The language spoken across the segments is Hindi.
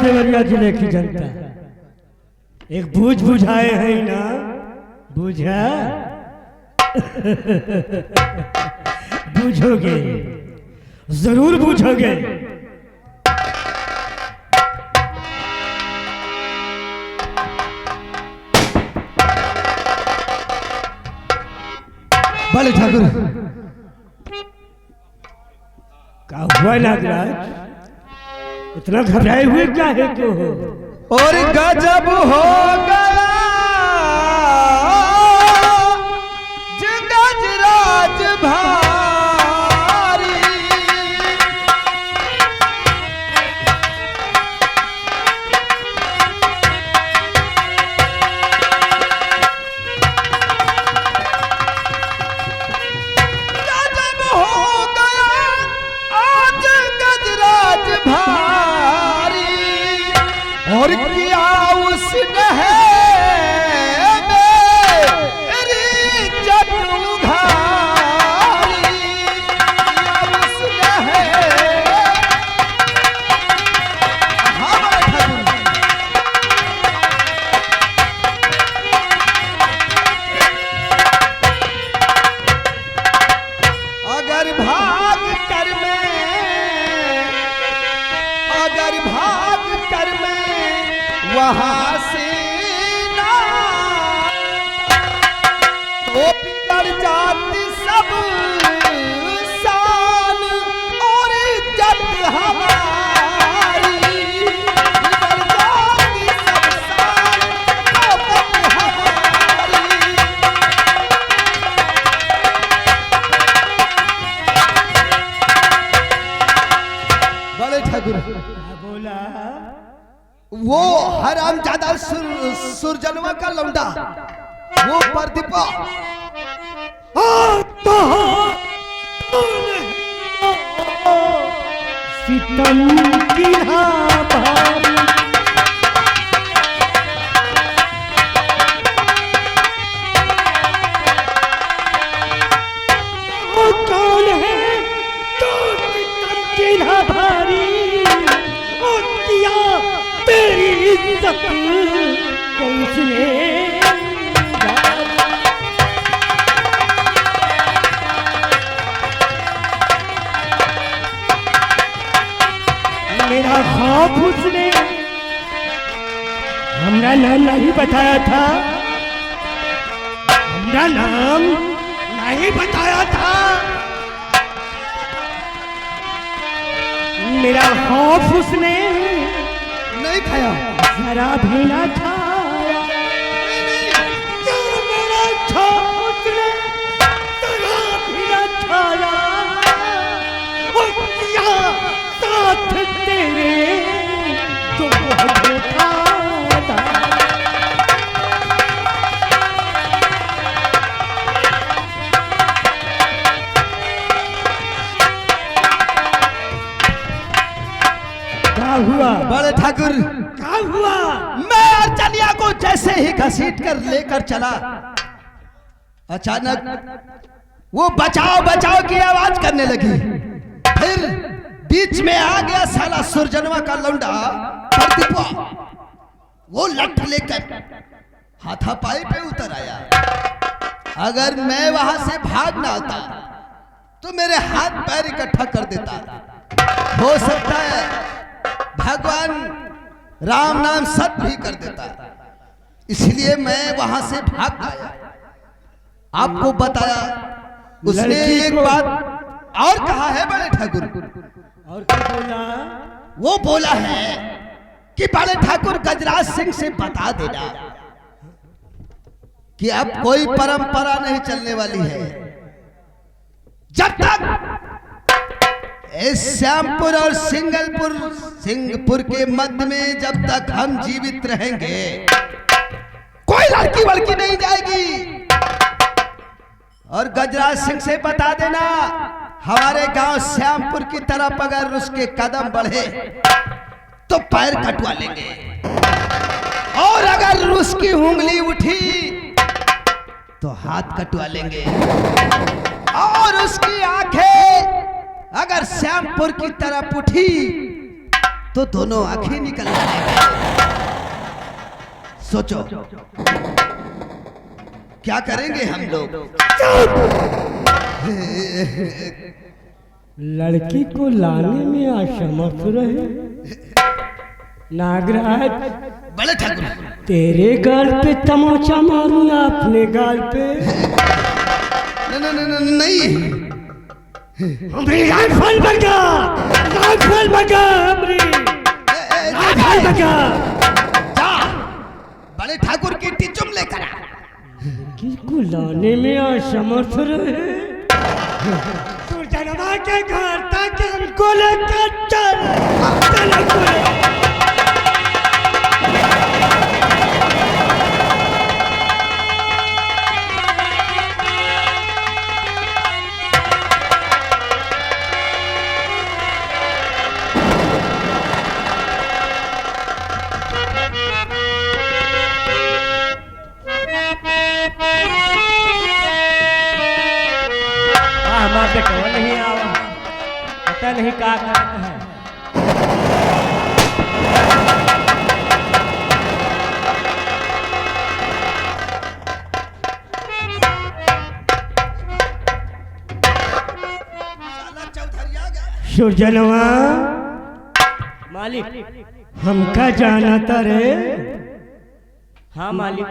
देवरिया जिले की जनता एक बूझ बुझाए हैं ना, बुझा बूझोगे, जरूर बूझोगे। भले ठाकुर। क्या हुआ नागराज, इतना घबराए हुए क्या है क्यों हो? और गजब हो गया गजराज भारी, गजब हो गया आज गजराज भारी। और किया उसने मेरी इज्जत उघारी, किया उसने अगर भाग कर मैं वहां से ना तो बिगड़ जाती सब शान और इज्जत हमारी, बिगड़ जाती सब शान और इज्जत हमारी। बड़े ठाकुर बोला वो हरामजादा सुरजनवा का लौंडा, वो प्रदीपा सितम की भारी, वो कौन है तो सितम की भारी, वो किया तेरी इज्जत किसने? मेरा खौफ उसने हमरा नाम नहीं बताया था, हमरा नाम नहीं बताया था। मेरा खौफ उसने नहीं खाया, जरा भी ना खाया। क्या मेरा खौफ उसने जरा भी ना खाया, वो किया साथ तेरे तो धोखा था। क्या हुआ बड़े ठाकुर? क्या हुआ? मैं अर्चनिया को जैसे ही घसीट कर लेकर चला, अचानक वो बचाओ बचाओ की आवाज करने लगी। फिर बीच में आ गया साला सुरजनवा का लौंडा प्रदीपा, वो लठ लेकर हाथापाई पे उतर आया। अगर मैं वहां से भाग ना आता तो मेरे हाथ पैर इकट्ठा कर देता। हो सकता है भगवान राम नाम सत भी कर देता, इसलिए मैं वहां से भाग आया। आपको बताया उसने एक बात और कहा है बड़े ठाकुर। और क्या बोला? वो बोला है कि बड़े ठाकुर गजराज सिंह से बता देना कि अब कोई परंपरा नहीं चलने वाली है। जब तक इस श्यामपुर और सिंहपुर के मध्य में जब तक हम जीवित रहेंगे, कोई लड़की वड़की नहीं जाएगी। और गजराज सिंह से बता देना, हमारे गांव श्यामपुर की तरफ अगर उसके कदम बढ़े तो पैर कटवा लेंगे, और अगर उसकी उंगली उठी तो हाथ कटवा लेंगे, और उसकी आंखें अगर श्यामपुर की तरफ उठी तो दोनों आंखें निकल जाएंगे। सोचो क्या करेंगे हम लोग। लड़की को लाने में असमर्थ रहे। नागराज, बड़े ठाकुर, तेरे गाल पे तमाचा मारूंगा, अपने गाल पे नहीं। हमरी राइफल बगा, राइफल बगा, हमरी राइफल बगा। जा बड़े ठाकुर की टिचुम लेकर आ। किसको लाने में असमर्थ रहे। सुरजनवा के घर तक हमको लेकर चल। नहीं आवा, पता नहीं क्या करता है। सुरजनवा मालिक, हमका जाना था रे। हाँ मालिक,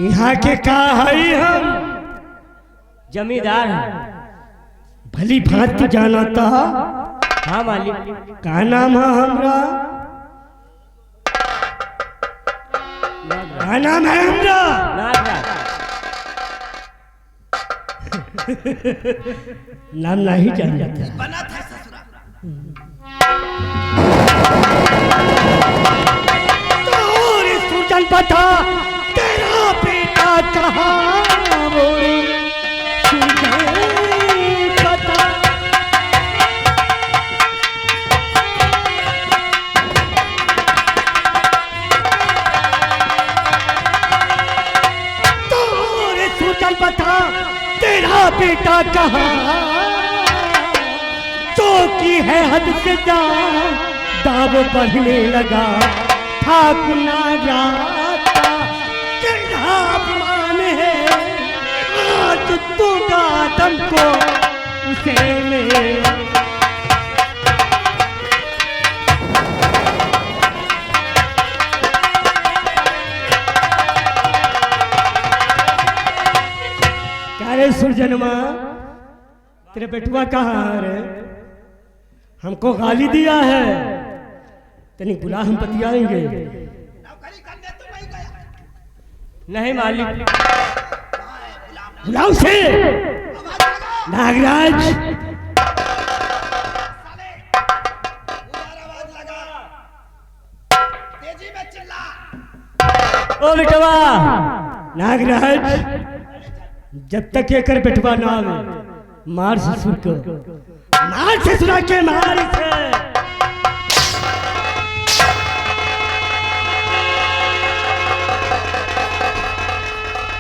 यहाँ के का है, हम जमींदार हैं। भली भांति तो जाना था। हाँ मालिक। का नाम है हमरा? का नाम है हमरा? नागराज। नाम नहीं जानता। बना था ससुरा। तो सुरजन पता तेरा बेटा कहाँ? बता तेरा बेटा कहाँ? चौकी है हद से दाव बढ़ने लगा। ठाकुर ना जाता तेरा अपमान है। आज दूंगा तुमको उसे में। सुरजनवा, तेरे बेटुआ कहाँ है? हमको गाली दिया है। तनी बुला, हम बतियाएंगे। नहीं मालिक। बुलाओ से नागराज। ओ बेटवा नागराज, जब तक ये कर बेटवा ना आवे, मार ससुर को, मार ससुरा के मार से।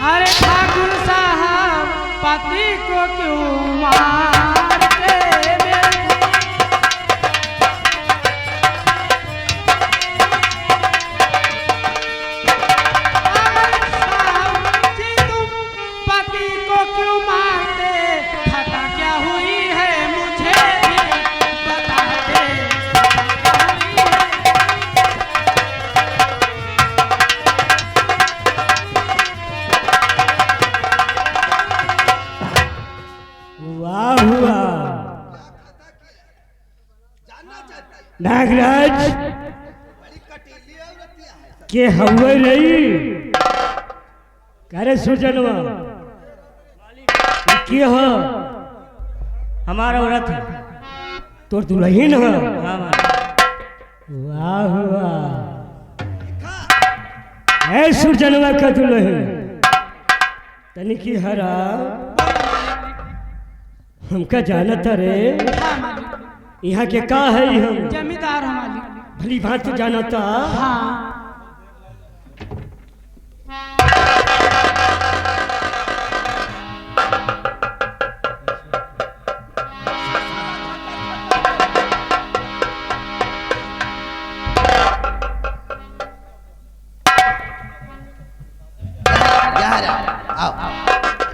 अरे ठाकुर साहब, पति को क्यों मारते मेरे? नागराज के हवे नहीं करे सुरजनवा के हो? हमारा औरत है, तो दुल्हन है। वाह वाह, है सुरजनवा का दुल्हन। तनी की हरा हमका जाना था रे। यहाँ के का है? हम जमींदार हमारी भली भांति जाना था। हाँ।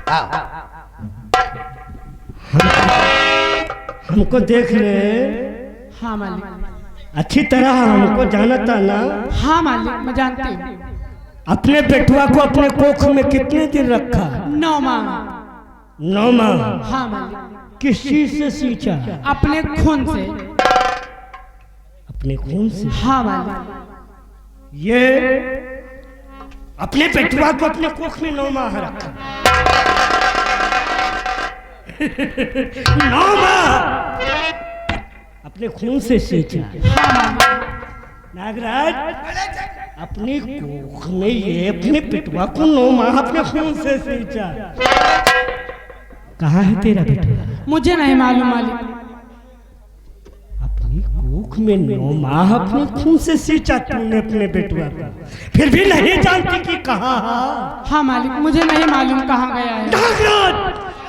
आओ। हमको देख रहे, हाँ मालिक। अच्छी तरह हमको जानता ना। हाँ मालिक, मैं जानती हूँ। अपने बेटुआ को अपने कोख में कितने दिन रखा? 9 माह। 9 माह। हाँ मालिक। किस चीज से सींचा? अपने खून से। अपने खून से? हाँ मालिक। ये अपने बेटुआ को अपने कोख में 9 माह रखा। 9 माह अपने खून से सींचा। हाँ मालिक। नागराज, अपनी कोख में ये अपने बेटुआ को 9 माह अपने खून से सींचा। कहाँ है तेरा बेटुआ? मुझे नहीं मालूम मालिक। अपनी कोख में 9 माह अपने खून से सींचा तूने अपने बेटुआ को, फिर भी नहीं जानती कि कहाँ? हाँ मालिक, मुझे नहीं मालूम कहाँ गया है। नागराज,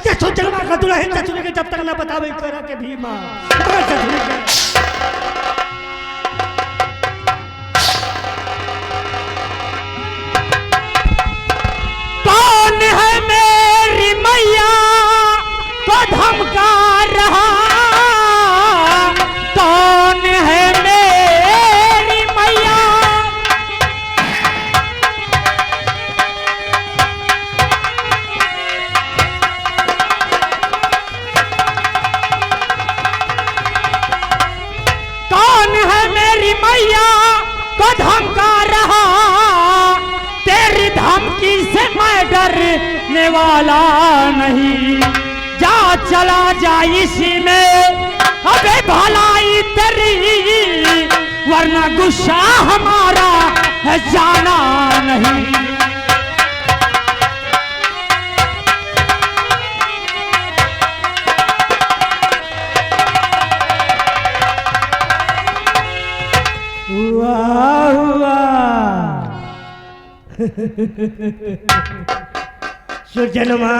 ये सोचलवा का दूल्हा है चचुरे के जब तक ना बतावे करा के भीमा। कौन है मेरी मैया को धमका रहा? कौन है मेरी मैया? कौन है मेरी मैया को धमका रहा? तेरी धमकी से मैं डरने वाला नहीं। जा चला जा इसी में अबे भलाई तेरी, वरना गुस्सा हमारा है जाना नहीं। वाह वाह। सुजनमा,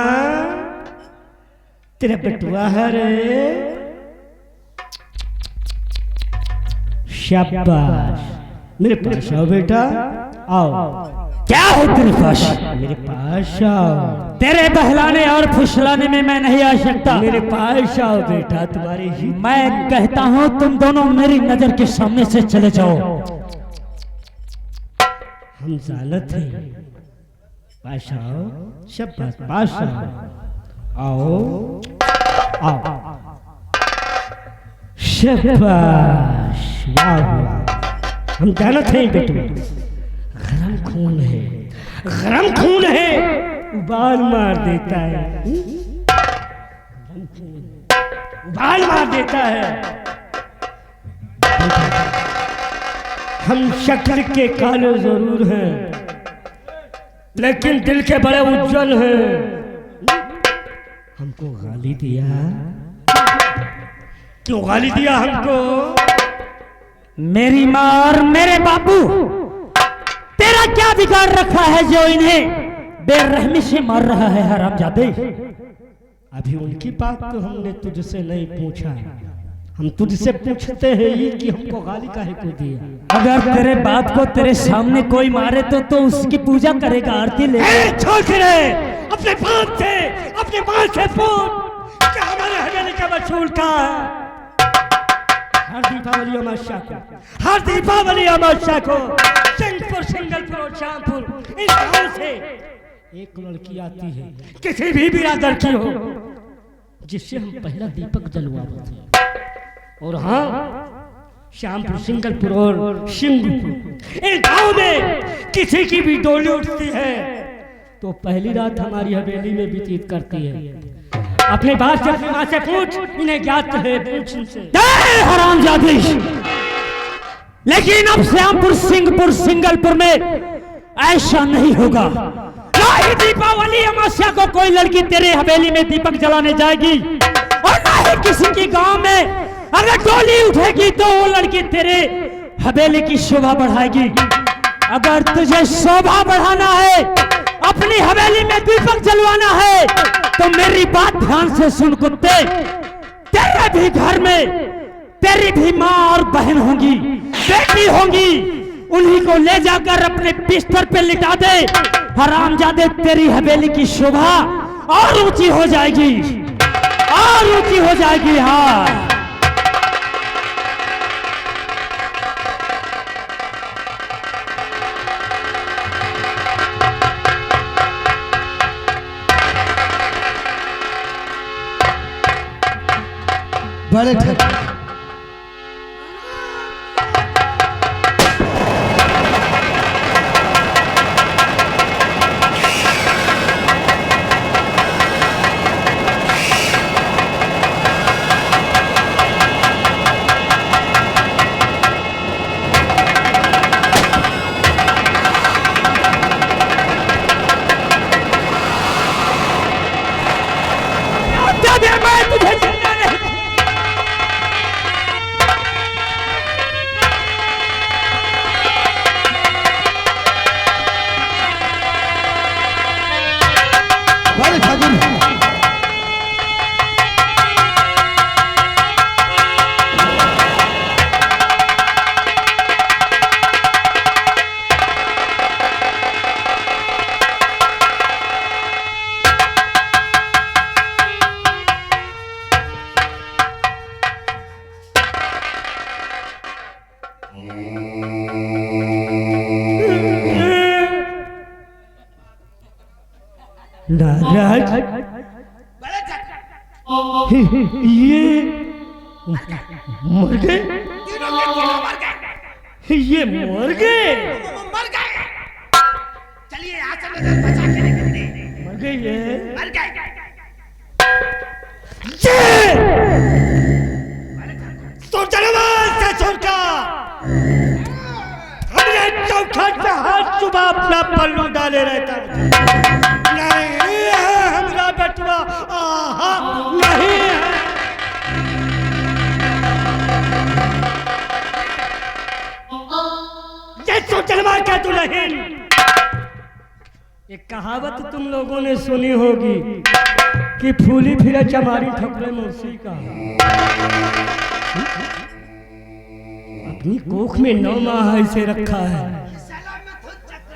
तेरा बेटुआ है रे। शाबाश, मेरे पास आओ बेटा, आओ। क्या हो तेरे पास? मेरे पास आओ। तेरे बहलाने और फुसलाने में मैं नहीं आ सकता। मेरे पास आओ बेटा, तुम्हारे ही। मैं कहता हूँ तुम दोनों मेरी नजर के सामने से चले जाओ। हम जानत हैं। पास आओ, शाबाश, पास आओ, आओ, आओ। शाबाश, वाह वाह। हम जानत हैं बेटू, गरम खून है, गरम खून है, उबाल मार देता है। गरम खून उबाल मार देता है। हम शक्ल के काले जरूर हैं, लेकिन दिल के बड़े उज्जवल हैं। हमको गाली दिया, क्यों गाली दिया हमको? मेरी माँ और मेरे बापू तेरा क्या बिगाड़ रखा है जो इन्हें बेरहमी से मार रहा है हरामजादे? अभी उनकी बात तो हमने तुझसे नहीं पूछा, हम तुझसे पूछते हैं ये कि हमको गाली काहे को दिया। अगर तेरे बाप को तेरे सामने कोई मारे तो उसकी पूजा करेगा, आरती ले। छोकरे, अपने बाप से, अपने माँ से पूछ कि हमारे हवेली का वसूल का हर दीपावली अमावस्या को, हर दीपावली अमावस्या को सिंहपुर, सिंगलपुर और श्यामपुर इस गांव से एक लड़की आती है, किसी भी बिरादर की हो, जिससे हम पहला दीपक जलवाते हैं। और हाँ, श्यामपुर, सिंगलपुर और सिंहपुर इन गांव में किसी की भी डोली उठती है तो पहली रात हमारी हवेली में व्यतीत करती है। अपने बाप से, अपनी माँ से पूछ, इन्हें ज्ञात है, पूछ इनसे। हरामजादी! लेकिन अब श्यामपुर, सिंहपुर, सिंगलपुर में ऐसा नहीं होगा। ना ही दीपावली अमावस्या को कोई लड़की तेरे हवेली में दीपक जलाने जाएगी, और ना ही किसी के गांव में अगर डोली उठेगी तो वो लड़की तेरे हवेली की शोभा बढ़ाएगी। अगर तुझे शोभा बढ़ाना है, अपनी हवेली में दीपक जलवाना है, तो मेरी बात ध्यान से सुन कुत्ते। तेरे भी घर में तेरी भी माँ और बहन होंगी, बेटी होंगी, उन्हीं को ले जाकर अपने बिस्तर पे लिटा दे। हरामजादे, तेरी हवेली की शोभा और ऊंची हो जाएगी, और ऊंची हो जाएगी। हाँ बड़े ठाकुर नागराज, ये मर गए, ये मर गए, चलिए यहाँ से नजर बचा के निकलते हैं। मर गए ये, मर गए। से छोड़का हमने चौखट पे हाथ चुबा अपना पल्लू डाले रहता नहीं है हमरा बेटवा, आहा नहीं है। ये सोचलवा क्या तू नहीं, एक कहावत तुम लोगों ने सुनी होगी कि फूली फिरे चमारी ठकुरे मौसी का। अपनी कोख में 9 माह ऐसे रखा है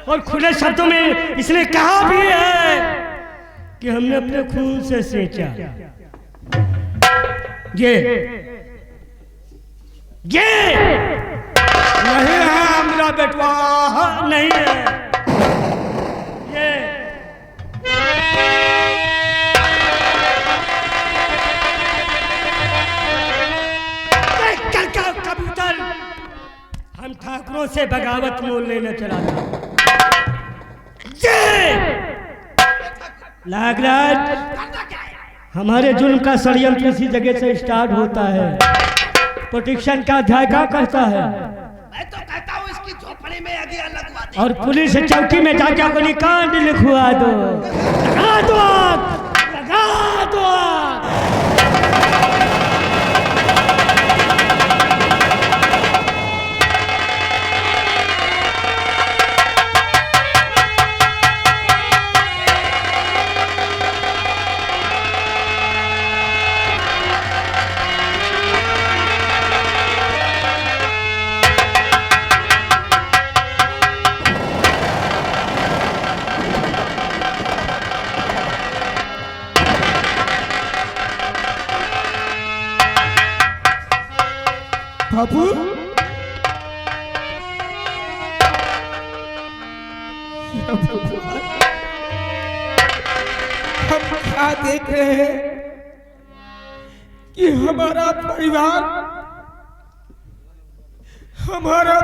और खुले शब्दों में इसने कहा भी है कि हमने अपने खून से सेंचा। ये नहीं है हमरा बेटवा, नहीं है ये। कबूतर हम ठाकुरों से बगावत मोल लेना चला था। नागराज, हमारे जुल्म का षड्यंत्र इसी जगह से स्टार्ट होता है। प्रोटेक्शन का अध्याय क्या कहता है? मैं तो कहता हूँ इसकी झोपड़ी में अगिया लगवा दे। और पुलिस चौकी में जाके अपनी कांड लिखवा दो, लगा दो आग, लगा दो आग। बाबू हम क्या देख रहे हैं कि हमारा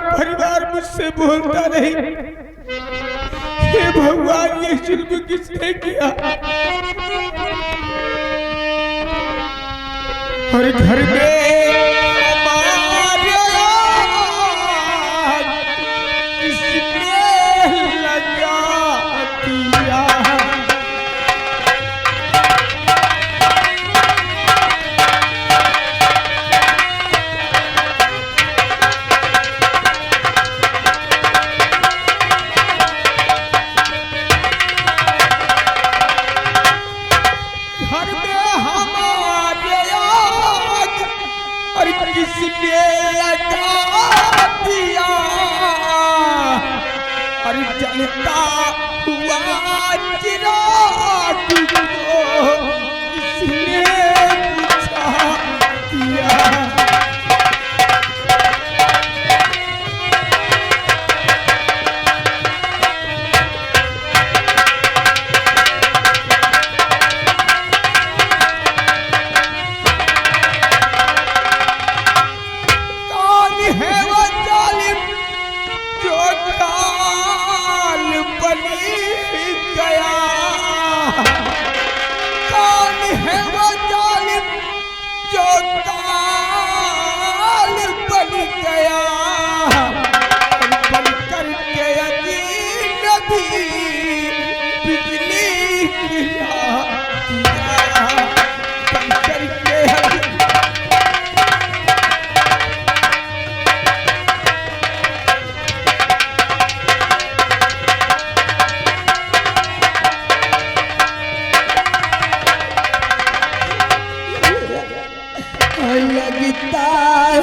परिवार मुझसे बोलता नहीं। हे भगवान, ये जुल्म किसने किया? हर घर में किसने लगा दिया और जलता हुआ चिराग को किसने बुझा दिया? लगता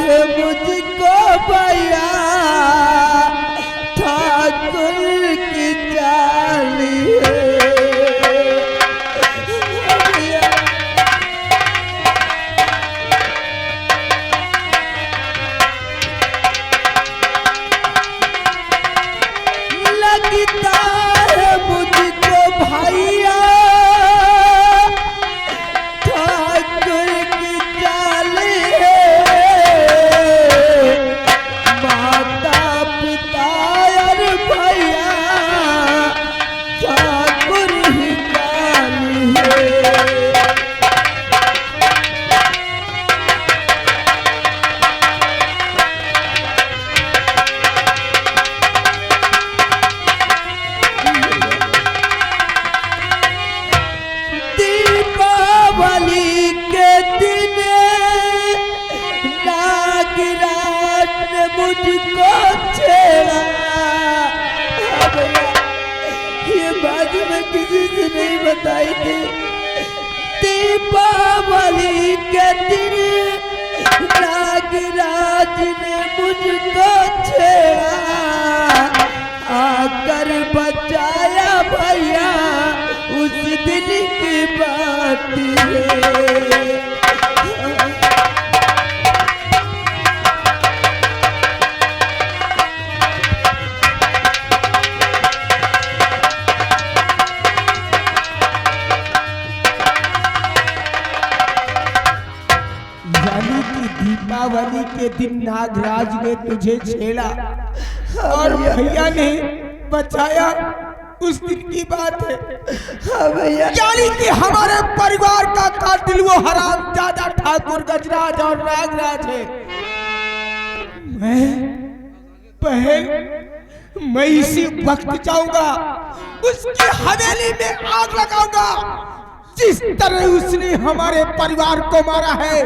है मुझको भैया ठाकुर की चाली लगता है मुझको भैया मुझको छेड़ा। ये बात मैं किसी से नहीं बताई थी। दीपावली के दिन नागराज ने मुझको छेड़ा, आकर बचाया भैया उस दिन की बात है। दीपावली के दिन नागराज ने तुझे छेड़ा और भैया ने बचाया, उस दिन की बात है। यानी कि हमारे परिवार का कातिल वो हरामजादा ठाकुर गजराज और नागराज है। मैं इसी वक्त जाऊंगा, उसकी हवेली में आग लगाऊंगा। जिस तरह उसने हमारे परिवार को मारा है,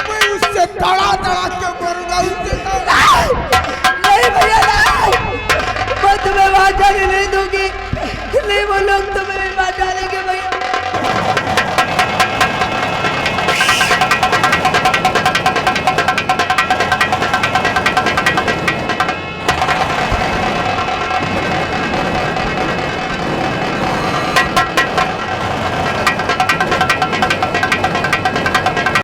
मैं उससे तड़ा के मरूंगा। उससे नहीं भैया नहीं, मैं तुम्हें वहां जाने नहीं दूंगी। नहीं, वो लोग तुम्हें वहां डालेंगे भैया।